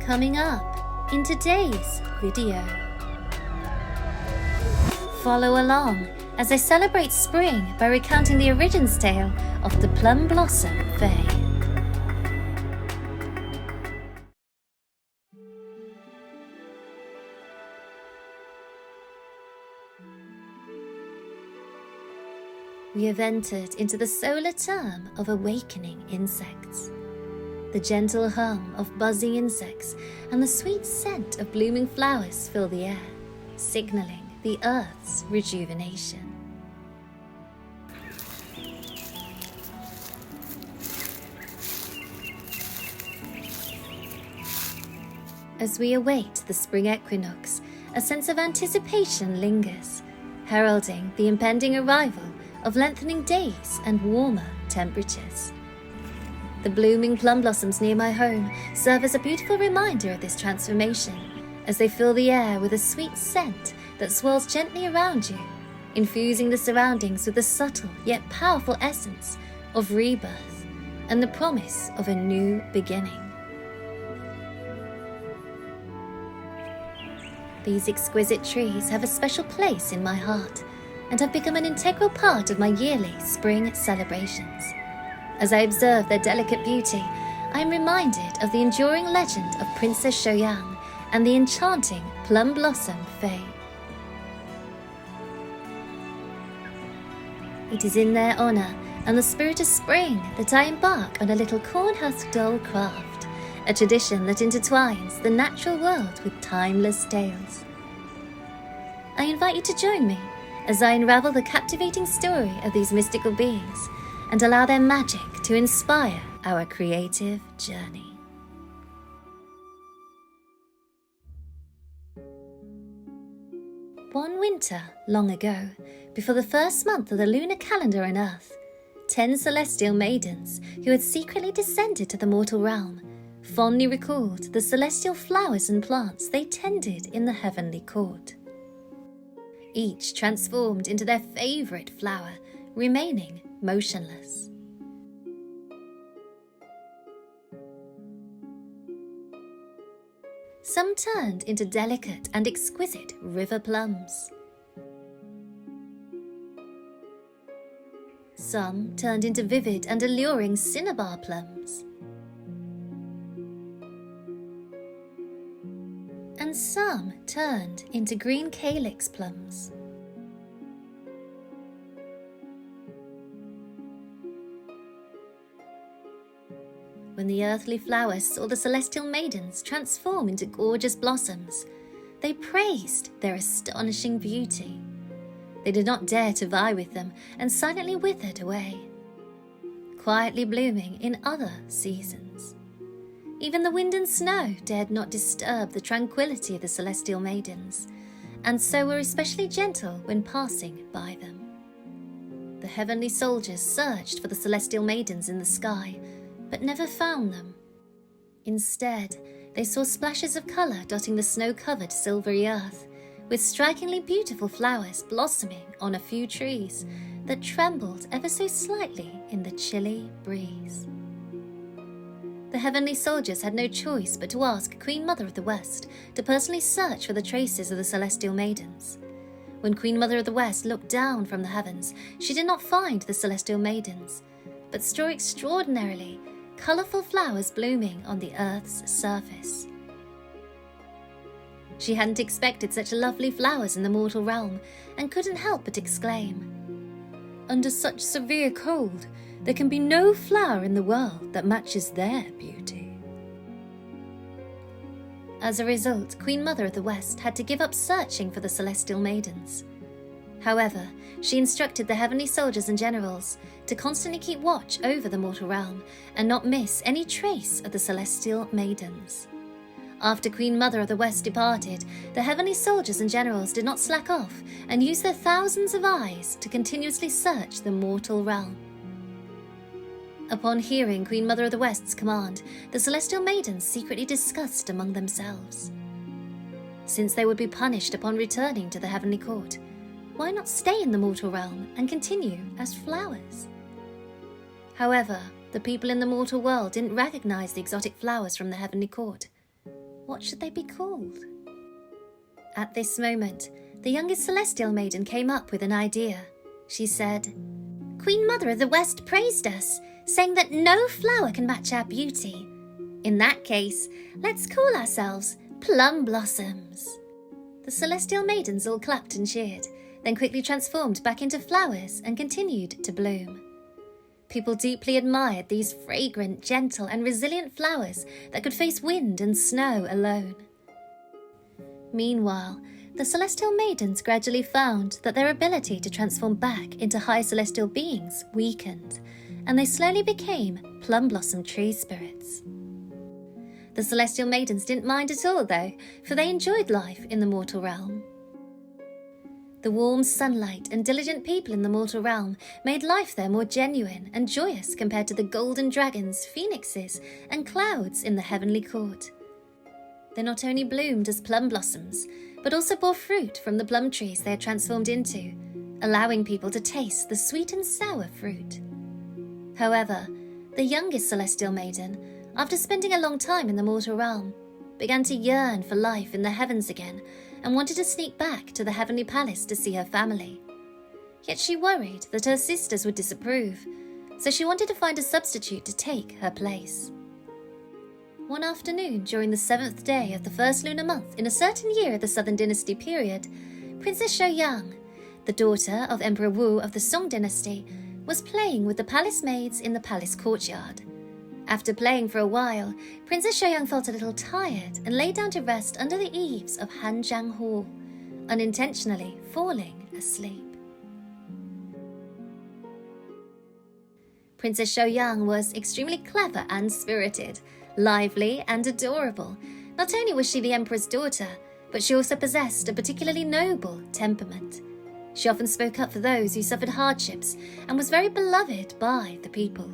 Coming up in today's video. Follow along as I celebrate spring by recounting the origins tale of the Plum Blossom Fae. We have entered into the solar term of awakening insects. The gentle hum of buzzing insects and the sweet scent of blooming flowers fill the air, signaling the Earth's rejuvenation. As we await the spring equinox, a sense of anticipation lingers, heralding the impending arrival of lengthening days and warmer temperatures. The blooming plum blossoms near my home serve as a beautiful reminder of this transformation, as they fill the air with a sweet scent that swirls gently around you, infusing the surroundings with the subtle yet powerful essence of rebirth and the promise of a new beginning. These exquisite trees have a special place in my heart and have become an integral part of my yearly spring celebrations. As I observe their delicate beauty, I am reminded of the enduring legend of Princess Shouyang and the enchanting Plum Blossom Fae. It is in their honor and the spirit of spring that I embark on a little corn-husk doll craft, a tradition that intertwines the natural world with timeless tales. I invite you to join me as I unravel the captivating story of these mystical beings and allow their magic to inspire our creative journey. One winter long ago, before the first month of the lunar calendar on Earth, 10 celestial maidens who had secretly descended to the mortal realm fondly recalled the celestial flowers and plants they tended in the heavenly court. Each transformed into their favorite flower, remaining motionless. Some turned into delicate and exquisite river plums. Some turned into vivid and alluring cinnabar plums. And some turned into green calyx plums. When the earthly flowers saw the celestial maidens transform into gorgeous blossoms, they praised their astonishing beauty. They did not dare to vie with them and silently withered away, quietly blooming in other seasons. Even the wind and snow dared not disturb the tranquility of the celestial maidens, and so were especially gentle when passing by them. The heavenly soldiers searched for the celestial maidens in the sky, but never found them. Instead, they saw splashes of colour dotting the snow-covered silvery earth, with strikingly beautiful flowers blossoming on a few trees that trembled ever so slightly in the chilly breeze. The heavenly soldiers had no choice but to ask Queen Mother of the West to personally search for the traces of the celestial maidens. When Queen Mother of the West looked down from the heavens, she did not find the celestial maidens, but saw extraordinarily colourful flowers blooming on the Earth's surface. She hadn't expected such lovely flowers in the mortal realm and couldn't help but exclaim, "Under such severe cold, there can be no flower in the world that matches their beauty." As a result, Queen Mother of the West had to give up searching for the celestial maidens. However, she instructed the heavenly soldiers and generals to constantly keep watch over the mortal realm and not miss any trace of the celestial maidens. After Queen Mother of the West departed, the heavenly soldiers and generals did not slack off and used their thousands of eyes to continuously search the mortal realm. Upon hearing Queen Mother of the West's command, the celestial maidens secretly discussed among themselves. Since they would be punished upon returning to the heavenly court, why not stay in the mortal realm and continue as flowers? However, the people in the mortal world didn't recognize the exotic flowers from the heavenly court. What should they be called? At this moment, the youngest celestial maiden came up with an idea. She said, "Queen Mother of the West praised us, saying that no flower can match our beauty. In that case, let's call ourselves Plum Blossoms." The celestial maidens all clapped and cheered, then quickly transformed back into flowers and continued to bloom. People deeply admired these fragrant, gentle, and resilient flowers that could face wind and snow alone. Meanwhile, the celestial maidens gradually found that their ability to transform back into high celestial beings weakened, and they slowly became plum blossom tree spirits. The celestial maidens didn't mind at all, though, for they enjoyed life in the mortal realm. The warm sunlight and diligent people in the mortal realm made life there more genuine and joyous compared to the golden dragons, phoenixes, and clouds in the heavenly court. They not only bloomed as plum blossoms, but also bore fruit from the plum trees they had transformed into, allowing people to taste the sweet and sour fruit. However, the youngest celestial maiden, after spending a long time in the mortal realm, began to yearn for life in the heavens again and wanted to sneak back to the heavenly palace to see her family. Yet she worried that her sisters would disapprove, so she wanted to find a substitute to take her place. One afternoon during the 7th day of the first lunar month in a certain year of the Southern Dynasty period, Princess Shouyang, the daughter of Emperor Wu of the Song Dynasty, was playing with the palace maids in the palace courtyard. After playing for a while, Princess Shouyang felt a little tired and lay down to rest under the eaves of Hanjiang Hall, unintentionally falling asleep. Princess Shouyang was extremely clever and spirited, lively and adorable. Not only was she the emperor's daughter, but she also possessed a particularly noble temperament. She often spoke up for those who suffered hardships and was very beloved by the people.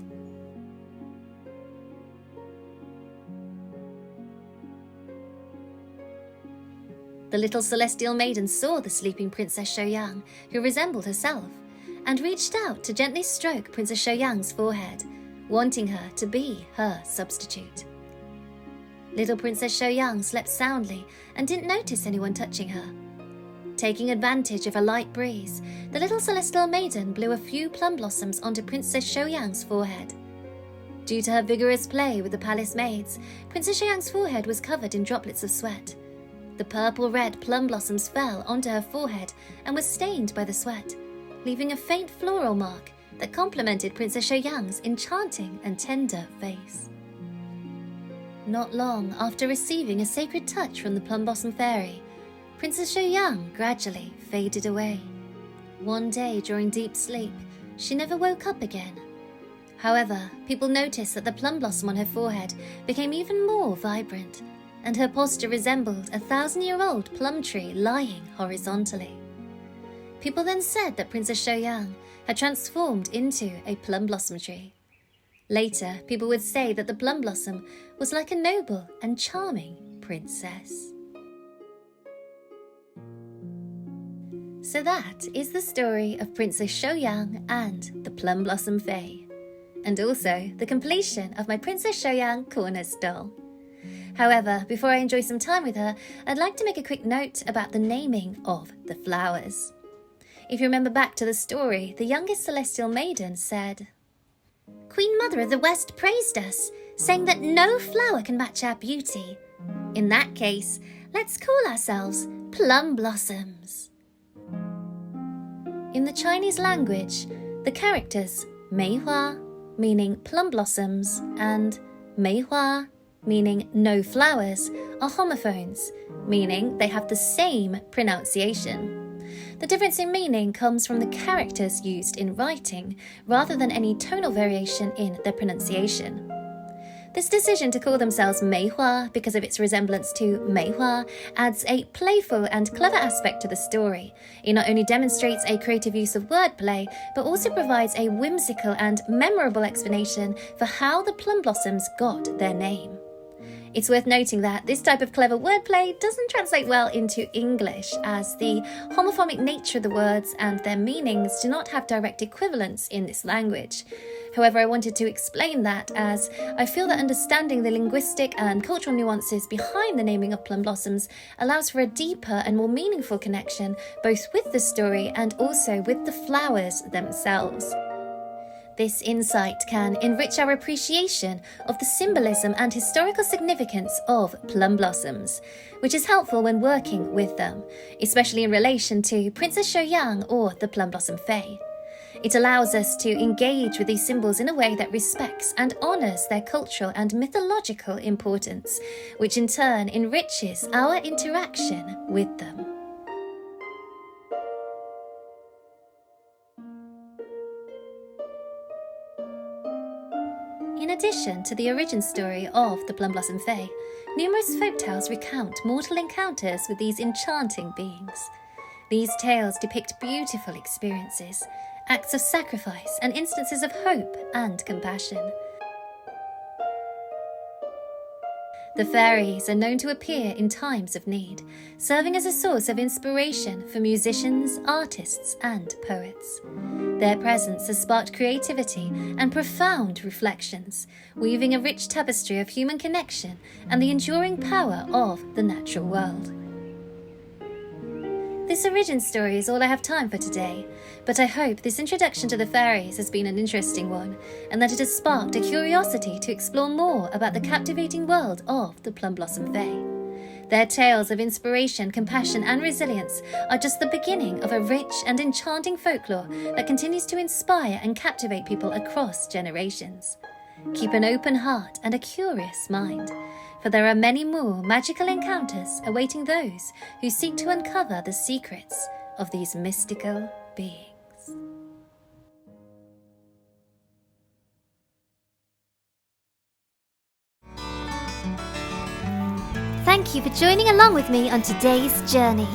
The little celestial maiden saw the sleeping Princess Shouyang, who resembled herself, and reached out to gently stroke Princess Shouyang's forehead, wanting her to be her substitute. Little Princess Shouyang slept soundly and didn't notice anyone touching her. Taking advantage of a light breeze, the little celestial maiden blew a few plum blossoms onto Princess Shouyang's forehead. Due to her vigorous play with the palace maids, Princess Shouyang's forehead was covered in droplets of sweat. The purple-red plum blossoms fell onto her forehead and was stained by the sweat, leaving a faint floral mark that complemented Princess Shouyang's enchanting and tender face. Not long after receiving a sacred touch from the Plum Blossom Fairy, Princess Shouyang gradually faded away. One day during deep sleep, she never woke up again. However, people noticed that the plum blossom on her forehead became even more vibrant, and her posture resembled a 1,000-year-old plum tree lying horizontally. People then said that Princess Shouyang had transformed into a plum blossom tree. Later, people would say that the plum blossom was like a noble and charming princess. So that is the story of Princess Shouyang and the Plum Blossom Fae, and also the completion of my Princess Shouyang Corners doll. However, before I enjoy some time with her, I'd like to make a quick note about the naming of the flowers. If you remember back to the story, the youngest celestial maiden said, "Queen Mother of the West praised us, saying that no flower can match our beauty. In that case, let's call ourselves Plum Blossoms." In the Chinese language, the characters Mei Hua, meaning plum blossoms, and Mei Hua, meaning no flowers, are homophones, meaning they have the same pronunciation. The difference in meaning comes from the characters used in writing, rather than any tonal variation in their pronunciation. This decision to call themselves Mei Hua because of its resemblance to Mei Hua adds a playful and clever aspect to the story. It not only demonstrates a creative use of wordplay, but also provides a whimsical and memorable explanation for how the plum blossoms got their name. It's worth noting that this type of clever wordplay doesn't translate well into English, as the homophonic nature of the words and their meanings do not have direct equivalents in this language. However, I wanted to explain that, as I feel that understanding the linguistic and cultural nuances behind the naming of plum blossoms allows for a deeper and more meaningful connection both with the story and also with the flowers themselves. This insight can enrich our appreciation of the symbolism and historical significance of plum blossoms, which is helpful when working with them, especially in relation to Princess Shouyang or the Plum Blossom Fae. It allows us to engage with these symbols in a way that respects and honours their cultural and mythological importance, which in turn enriches our interaction with them. In addition to the origin story of the Plum Blossom Fae, numerous folktales recount mortal encounters with these enchanting beings. These tales depict beautiful experiences, acts of sacrifice, and instances of hope and compassion. The fairies are known to appear in times of need, serving as a source of inspiration for musicians, artists, and poets. Their presence has sparked creativity and profound reflections, weaving a rich tapestry of human connection and the enduring power of the natural world. This origin story is all I have time for today, but I hope this introduction to the fairies has been an interesting one, and that it has sparked a curiosity to explore more about the captivating world of the Plum Blossom Fae. Their tales of inspiration, compassion, and resilience are just the beginning of a rich and enchanting folklore that continues to inspire and captivate people across generations. Keep an open heart and a curious mind, for there are many more magical encounters awaiting those who seek to uncover the secrets of these mystical beings. Thank you for joining along with me on today's journey.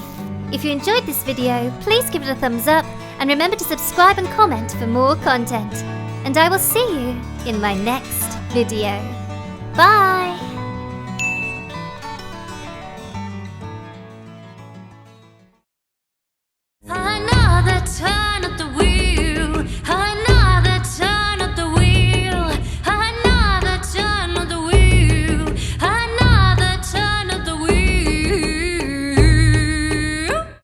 If you enjoyed this video, please give it a thumbs up and remember to subscribe and comment for more content. And I will see you in my next video. Bye!